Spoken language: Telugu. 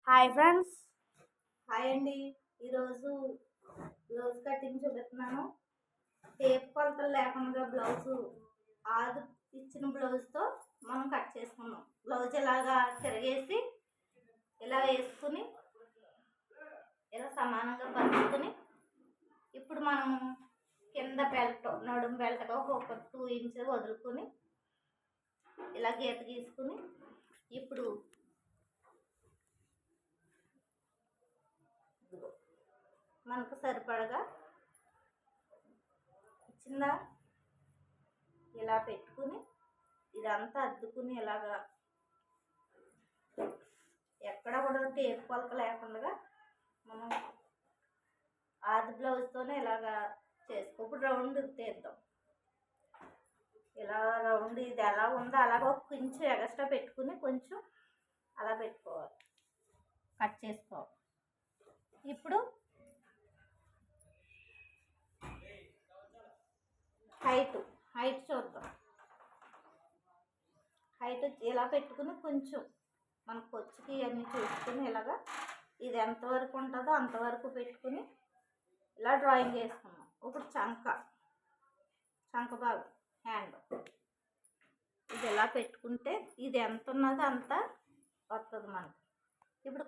Hi friends. హాయ్ అండి. ఈరోజు బ్లౌజ్ కటింగ్ చూపిస్తున్నాను. టేప్ కొలతలు లేకుండా బ్లౌజు ఆది ఇచ్చిన బ్లౌజ్తో మనం కట్ చేసుకున్నాం. బ్లౌజ్ ఇలాగా తిరగేసి ఇలా వేసుకుని ఇలా సమానంగా పరుచుకుని ఇప్పుడు మనము కింద బెల్ట్ నడుం బెల్ట్గా ఒక 2 ఇంచెస్ వదులుకొని ఇలా గీత గీసుకుని ఇప్పుడు మనకు సరిపడగా చిన్న ఇలా పెట్టుకుని ఇదంతా అద్దుకుని ఇలాగా ఎక్కడ కూడా టేప్ కొలత లేకుండా మనం ఆది బ్లౌజ్తోనే ఇలాగా చేసుకో. ఇప్పుడు రౌండ్ తీద్దాం. ఇలా రౌండ్ ఇది ఎలా ఉందో అలాగ కొంచెం ఎక్స్ట్రా పెట్టుకుని కొంచెం అలా పెట్టుకోవాలి, కట్ చేసుకోవాలి. ఇప్పుడు హైట్ చూద్దాం. హైట్ ఇలా పెట్టుకుని కొంచెం మన కొచ్చుకి అన్నీ చూసుకుని ఇలాగా ఇది ఎంతవరకు ఉంటుందో అంతవరకు పెట్టుకుని ఇలా డ్రాయింగ్ వేసుకున్నాం. ఇప్పుడు చంక భాగం హ్యాండ్ ఇది ఇలా పెట్టుకుంటే ఇది ఎంత ఉన్నదో అంత వస్తుంది మనకి. ఇప్పుడు